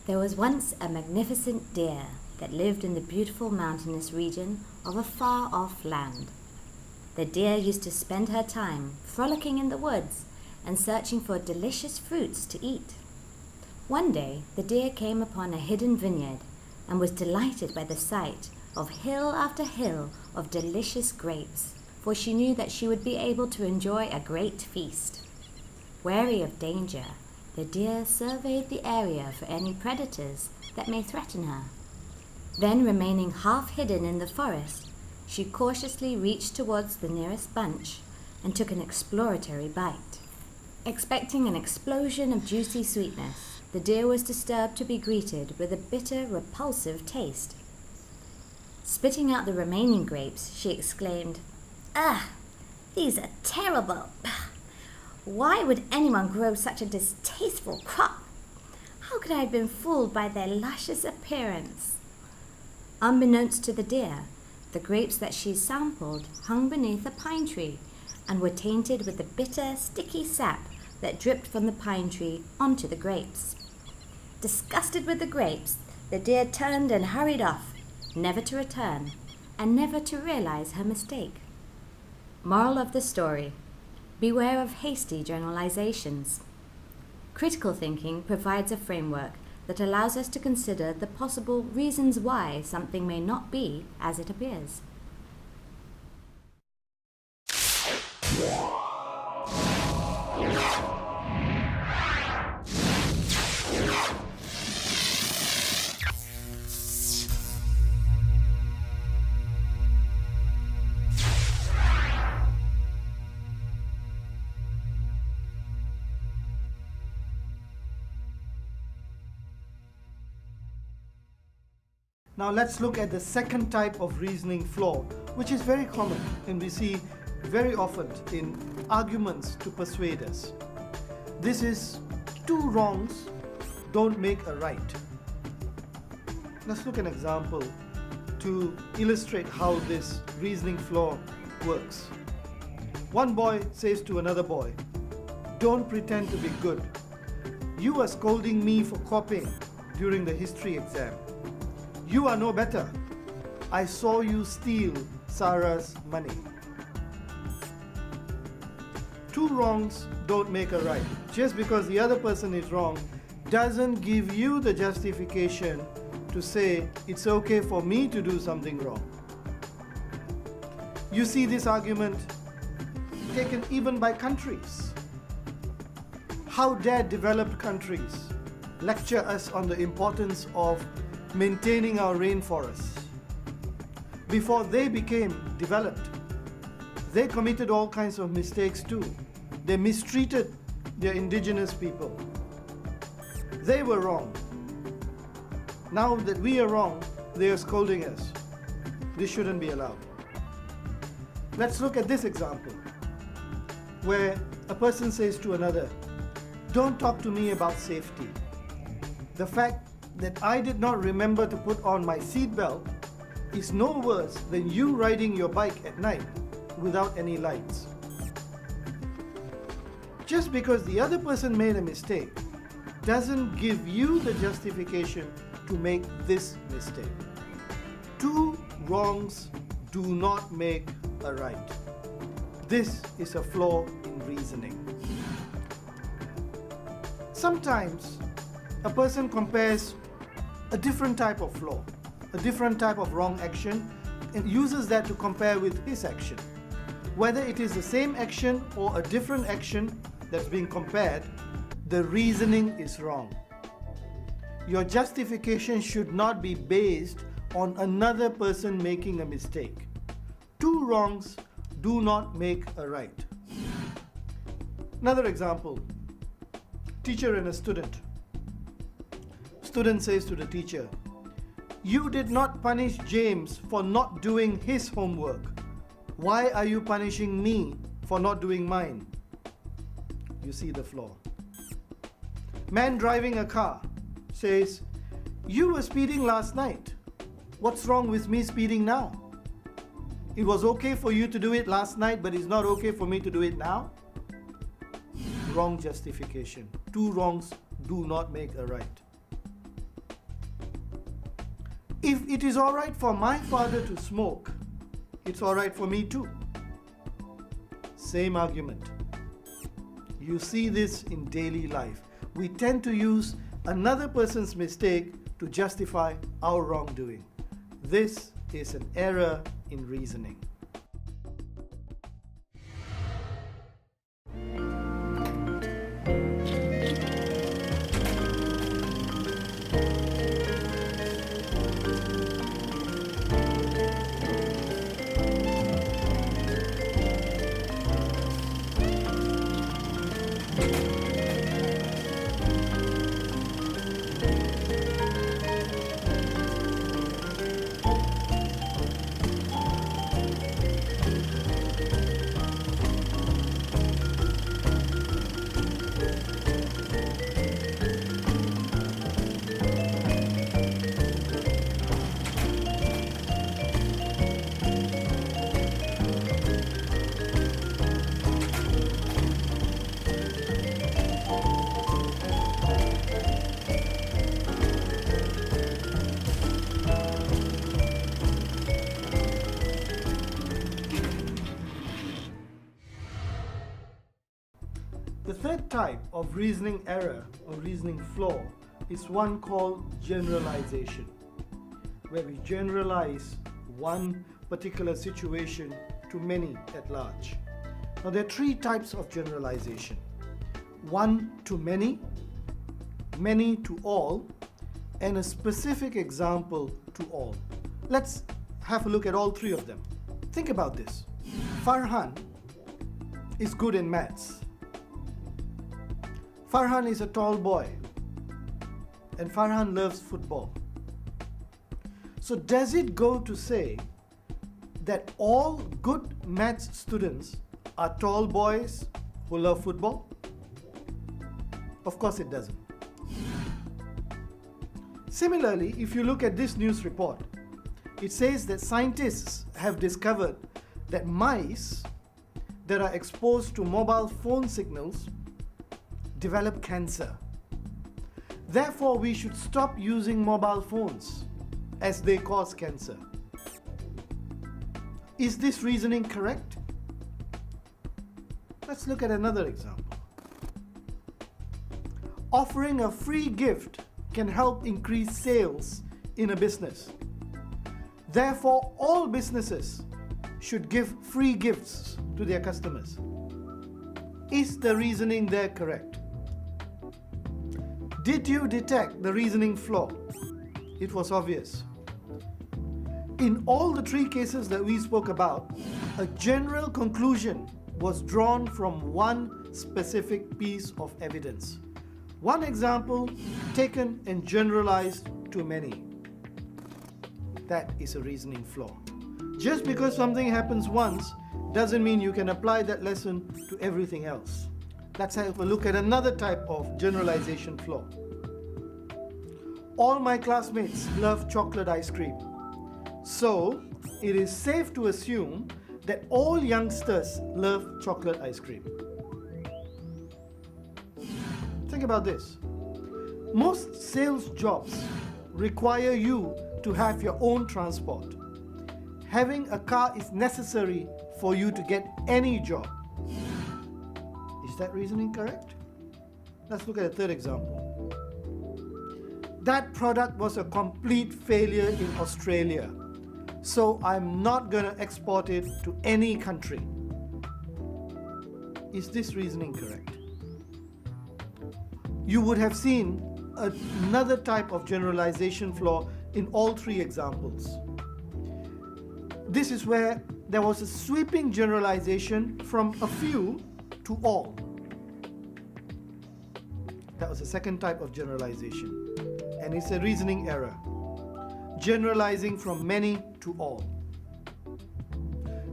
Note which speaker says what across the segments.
Speaker 1: There was once a magnificent deer that lived in the beautiful mountainous region of a far-off land. The deer used to spend her time frolicking in the woods and searching for delicious fruits to eat. One day, the deer came upon a hidden vineyard and was delighted by the sight of hill after hill of delicious grapes, for she knew that she would be able to enjoy a great feast. Wary of danger, the deer surveyed the area for any predators that may threaten her. Then, remaining half hidden in the forest, she cautiously reached towards the nearest bunch and took an exploratory bite. Expecting an explosion of juicy sweetness, the deer was disturbed to be greeted with a bitter, repulsive taste. Spitting out the remaining grapes, she exclaimed, "Ah, these are terrible! Why would anyone grow such a distasteful crop? How could I have been fooled by their luscious appearance?" Unbeknownst to the deer, the grapes that she sampled hung beneath a pine tree and were tainted with the bitter, sticky sap that dripped from the pine tree onto the grapes. Disgusted with the grapes, the deer turned and hurried off, never to return, and never to realize her mistake. Moral of the story: beware of hasty generalizations. Critical thinking provides a framework that allows us to consider the possible reasons why something may not be as it appears.
Speaker 2: Now let's look at the second type of reasoning flaw, which is very common and we see very often in arguments to persuade us. This is two wrongs don't make a right. Let's look at an example to illustrate how this reasoning flaw works. One boy says to another boy, "Don't pretend to be good. You are scolding me for copying during the history exam. You are no better. I saw you steal Sarah's money." Two wrongs don't make a right. Just because the other person is wrong doesn't give you the justification to say it's okay for me to do something wrong. You see this argument taken even by countries. How dare developed countries lecture us on the importance of maintaining our rainforests? Before they became developed, they committed all kinds of mistakes too. They mistreated their indigenous people. They were wrong. Now that we are wrong, they are scolding us. This shouldn't be allowed. Let's look at this example, where a person says to another, "Don't talk to me about safety. The fact that I did not remember to put on my seatbelt is no worse than you riding your bike at night without any lights." Just because the other person made a mistake doesn't give you the justification to make this mistake. Two wrongs do not make a right. This is a flaw in reasoning. Sometimes a person compares a different type of flaw, a different type of wrong action, and uses that to compare with his action. Whether it is the same action or a different action that's being compared, the reasoning is wrong. Your justification should not be based on another person making a mistake. Two wrongs do not make a right. Another example, teacher and a student. Student says to the teacher, "You did not punish James for not doing his homework. Why are you punishing me for not doing mine?" You see the flaw. Man driving a car says, "You were speeding last night. What's wrong with me speeding now? It was okay for you to do it last night, but it's not okay for me to do it now." Wrong justification. Two wrongs do not make a right. If it is all right for my father to smoke, it's all right for me too. Same argument. You see this in daily life. We tend to use another person's mistake to justify our wrongdoing. This is an error in reasoning. The third type of reasoning error or reasoning flaw is one called generalization, where we generalize one particular situation to many at large. Now there are three types of generalization: one to many, many to all, and a specific example to all. Let's have a look at all three of them. Think about this. Farhan is good in maths. Farhan is a tall boy, and Farhan loves football. So does it go to say that all good maths students are tall boys who love football? Of course it doesn't. Similarly, if you look at this news report, it says that scientists have discovered that mice that are exposed to mobile phone signals develop cancer. Therefore, we should stop using mobile phones as they cause cancer. Is this reasoning correct? Let's look at another example. Offering a free gift can help increase sales in a business. Therefore, all businesses should give free gifts to their customers. Is the reasoning there correct? Did you detect the reasoning flaw? It was obvious. In all the three cases that we spoke about, a general conclusion was drawn from one specific piece of evidence. One example taken and generalized to many. That is a reasoning flaw. Just because something happens once doesn't mean you can apply that lesson to everything else. Let's have a look at another type of generalization flaw. All my classmates love chocolate ice cream. So, it is safe to assume that all youngsters love chocolate ice cream. Think about this. Most sales jobs require you to have your own transport. Having a car is necessary for you to get any job. Is that reasoning correct? Let's look at a third example. That product was a complete failure in Australia, so I'm not going to export it to any country. Is this reasoning correct? You would have seen another type of generalization flaw in all three examples. This is where there was a sweeping generalization from a few to all. That was the second type of generalization, and it's a reasoning error. Generalizing from many to all.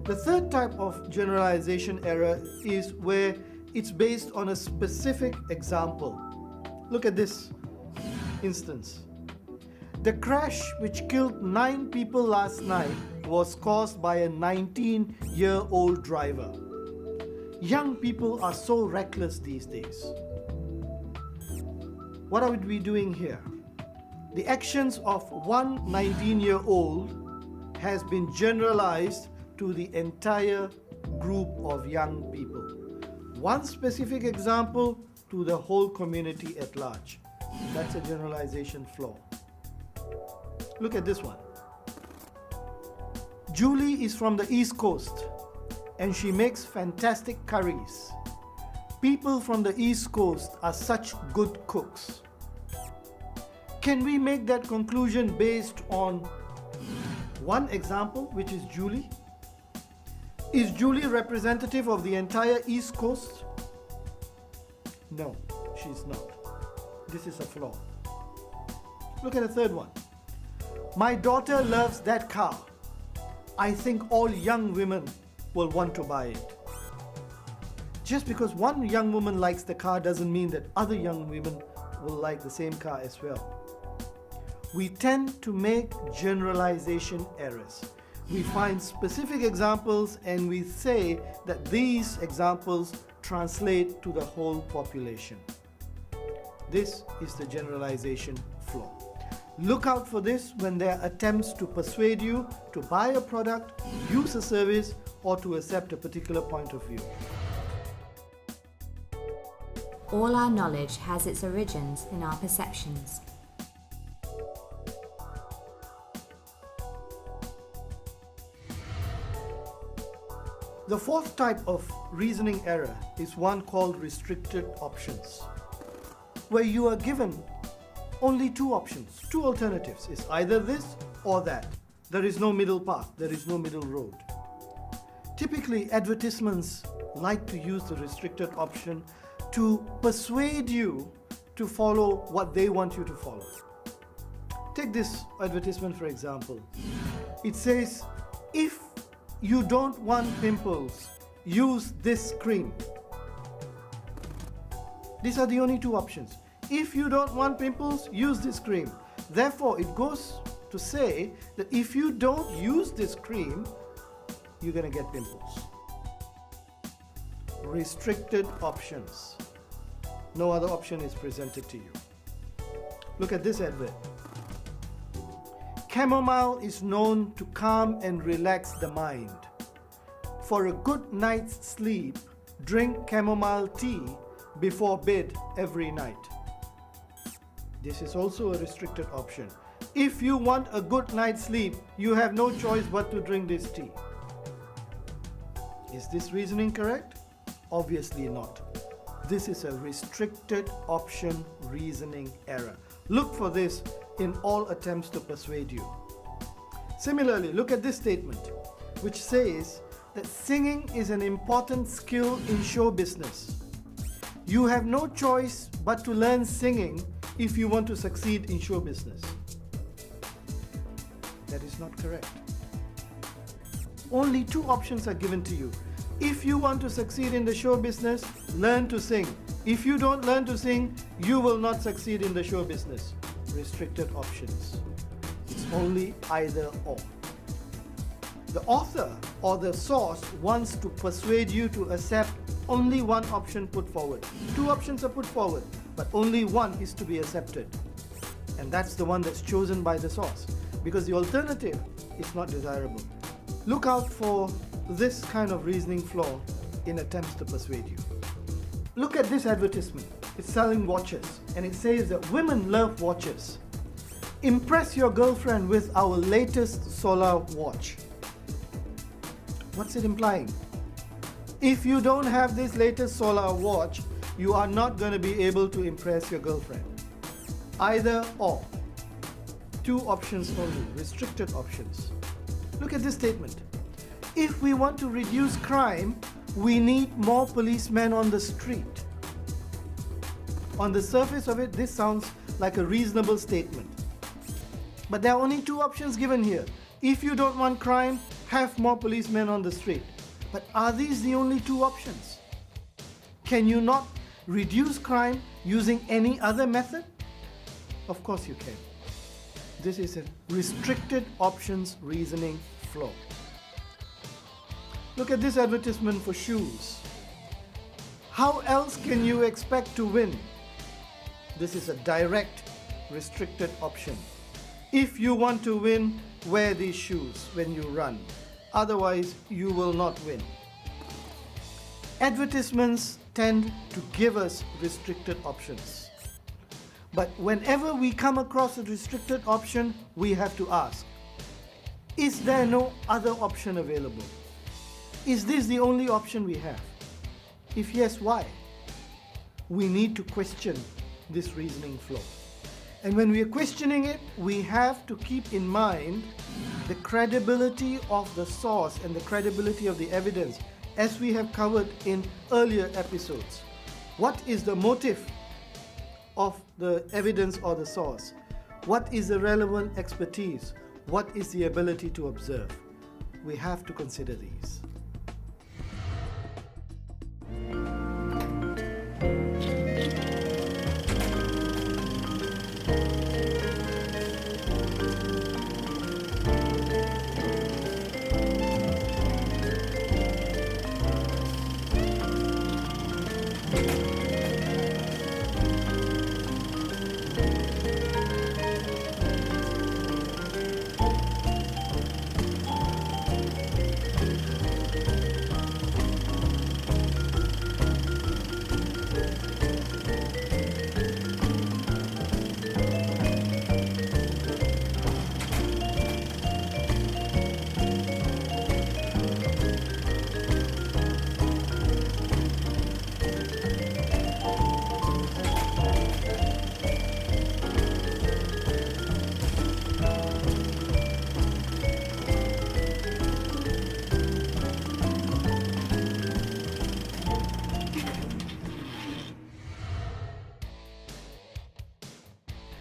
Speaker 2: The third type of generalization error is where it's based on a specific example. Look at this instance. The crash which killed 9 people last night was caused by a 19-year-old driver. Young people are so reckless these days. What are we doing here? The actions of one 19-year-old has been generalized to the entire group of young people. One specific example to the whole community at large. That's a generalization flaw. Look at this one. Julie is from the East Coast and she makes fantastic curries. People from the East Coast are such good cooks. Can we make that conclusion based on one example, which is Julie? Is Julie representative of the entire East Coast? No, she's not. This is a flaw. Look at the third one. My daughter loves that car. I think all young women will want to buy it. Just because one young woman likes the car doesn't mean that other young women will like the same car as well. We tend to make generalization errors. We find specific examples and we say that these examples translate to the whole population. This is the generalization flaw. Look out for this when there are attempts to persuade you to buy a product, use a service, or to accept a particular point of view.
Speaker 1: All our knowledge has its origins in our perceptions.
Speaker 2: The fourth type of reasoning error is one called restricted options, where you are given only two options, two alternatives. It's either this or that. There is no middle path, there is no middle road. Typically, advertisements like to use the restricted option to persuade you to follow what they want you to follow. Take this advertisement for example. It says, if you don't want pimples, use this cream. These are the only two options. If you don't want pimples, use this cream. Therefore, it goes to say that if you don't use this cream, you're going to get pimples. Restricted options. No other option is presented to you. Look at this advert. Chamomile is known to calm and relax the mind. For a good night's sleep, drink chamomile tea before bed every night. This is also a restricted option. If you want a good night's sleep, you have no choice but to drink this tea. Is this reasoning correct? Obviously not. This is a restricted option reasoning error. Look for this in all attempts to persuade you. Similarly, look at this statement, which says that singing is an important skill in show business. You have no choice but to learn singing if you want to succeed in show business. That is not correct. Only two options are given to you. If you want to succeed in the show business, learn to sing. If you don't learn to sing, you will not succeed in the show business. Restricted options. It's only either or. The author or the source wants to persuade you to accept only one option put forward. Two options are put forward, but only one is to be accepted. And that's the one that's chosen by the source, because the alternative is not desirable. Look out for this kind of reasoning flaw in attempts to persuade you. Look at this advertisement. It's selling watches, and it says that women love watches. Impress your girlfriend with our latest solar watch. What's it implying? If you don't have this latest solar watch, you are not going to be able to impress your girlfriend. Either or. Two options only, restricted options. Look at this statement. If we want to reduce crime, we need more policemen on the street. On the surface of it, this sounds like a reasonable statement. But there are only two options given here. If you don't want crime, have more policemen on the street. But are these the only two options? Can you not reduce crime using any other method? Of course you can. This is a restricted options reasoning flaw. Look at this advertisement for shoes. How else can you expect to win? This is a direct restricted option. If you want to win, wear these shoes when you run. Otherwise, you will not win. Advertisements tend to give us restricted options. But whenever we come across a restricted option, we have to ask, is there no other option available? Is this the only option we have? If yes, why? We need to question this reasoning flow. And when we are questioning it, we have to keep in mind the credibility of the source and the credibility of the evidence, as we have covered in earlier episodes. What is the motive of the evidence or the source? What is the relevant expertise? What is the ability to observe? We have to consider these.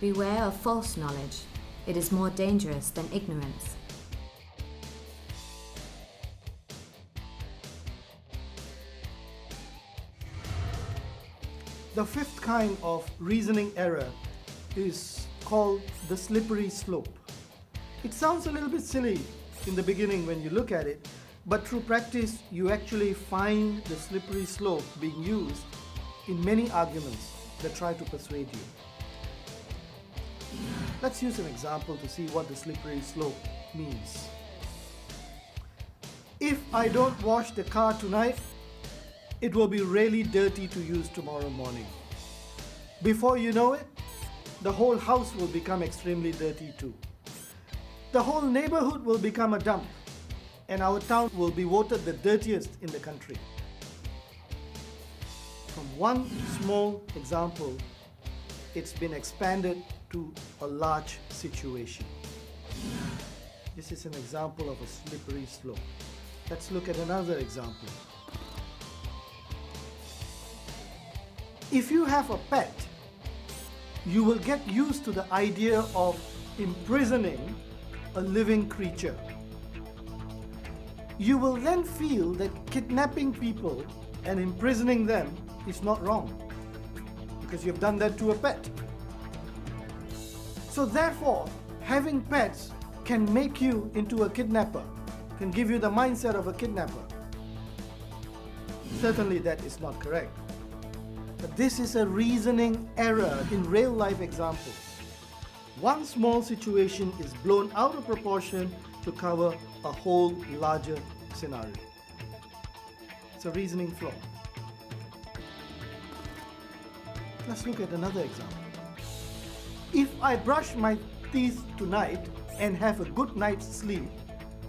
Speaker 1: Beware of false knowledge. It is more dangerous than ignorance.
Speaker 2: The fifth kind of reasoning error is called the slippery slope. It sounds a little bit silly in the beginning when you look at it, but through practice you actually find the slippery slope being used in many arguments that try to persuade you. Let's use an example to see what the slippery slope means. If I don't wash the car tonight, it will be really dirty to use tomorrow morning. Before you know it, the whole house will become extremely dirty too. The whole neighborhood will become a dump, and our town will be voted the dirtiest in the country. From one small example, it's been expanded to a large situation. This is an example of a slippery slope. Let's look at another example. If you have a pet, you will get used to the idea of imprisoning a living creature. You will then feel that kidnapping people and imprisoning them is not wrong, because you've done that to a pet. So therefore, having pets can make you into a kidnapper, can give you the mindset of a kidnapper. Certainly that is not correct. But this is a reasoning error in real life examples. One small situation is blown out of proportion to cover a whole larger scenario. It's a reasoning flaw. Let's look at another example. If I brush my teeth tonight and have a good night's sleep,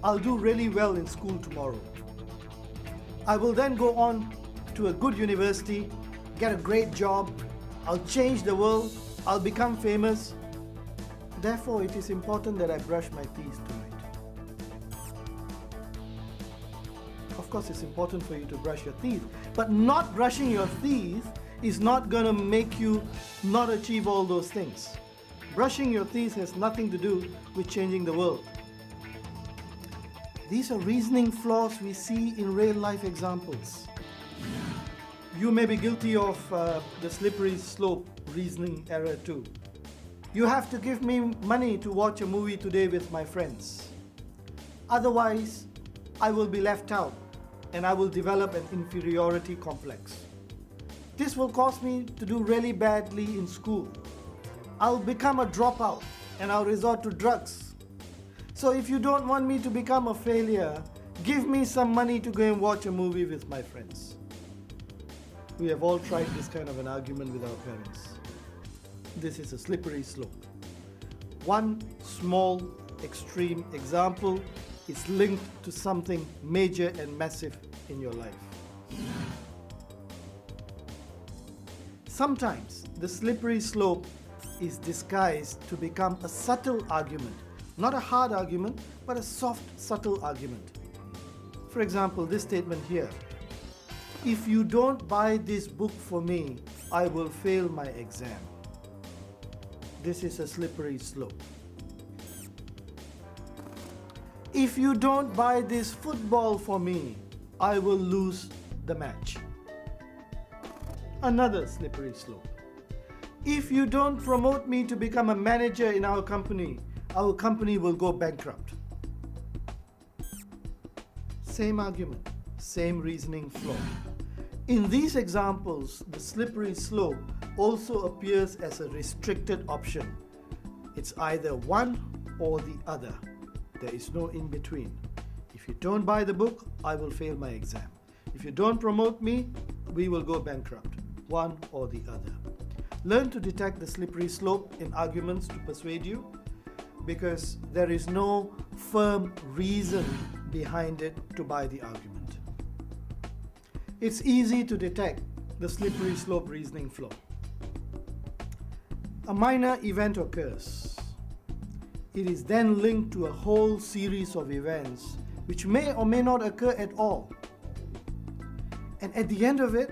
Speaker 2: I'll do really well in school tomorrow. I will then go on to a good university, get a great job, I'll change the world, I'll become famous. Therefore, it is important that I brush my teeth tonight. Of course, it's important for you to brush your teeth, but not brushing your teeth is not going to make you not achieve all those things. Brushing your teeth has nothing to do with changing the world. These are reasoning flaws we see in real life examples. You may be guilty of the slippery slope reasoning error too. You have to give me money to watch a movie today with my friends. Otherwise, I will be left out and I will develop an inferiority complex. This will cause me to do really badly in school. I'll become a dropout and I'll resort to drugs. So if you don't want me to become a failure, give me some money to go and watch a movie with my friends. We have all tried this kind of an argument with our parents. This is a slippery slope. One small extreme example is linked to something major and massive in your life. Sometimes the slippery slope is disguised to become a subtle argument. Not a hard argument, but a soft, subtle argument. For example, this statement here. If you don't buy this book for me, I will fail my exam. This is a slippery slope. If you don't buy this football for me, I will lose the match. Another slippery slope. If you don't promote me to become a manager in our company will go bankrupt. Same argument, same reasoning flaw. In these examples, the slippery slope also appears as a restricted option. It's either one or the other. There is no in between. If you don't buy the book, I will fail my exam. If you don't promote me, we will go bankrupt. One or the other. Learn to detect the slippery slope in arguments to persuade you, because there is no firm reason behind it to buy the argument. It's easy to detect the slippery slope reasoning flaw. A minor event occurs. It is then linked to a whole series of events which may or may not occur at all. And at the end of it,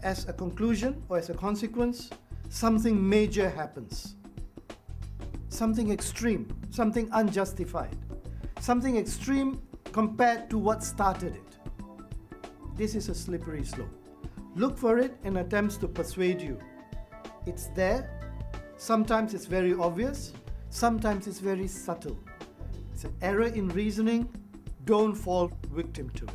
Speaker 2: as a conclusion or as a consequence, something major happens. Something extreme, something unjustified, something extreme compared to what started it. This is a slippery slope. Look for it in attempts to persuade you. It's there. Sometimes it's very obvious. Sometimes it's very subtle. It's an error in reasoning. Don't fall victim to it.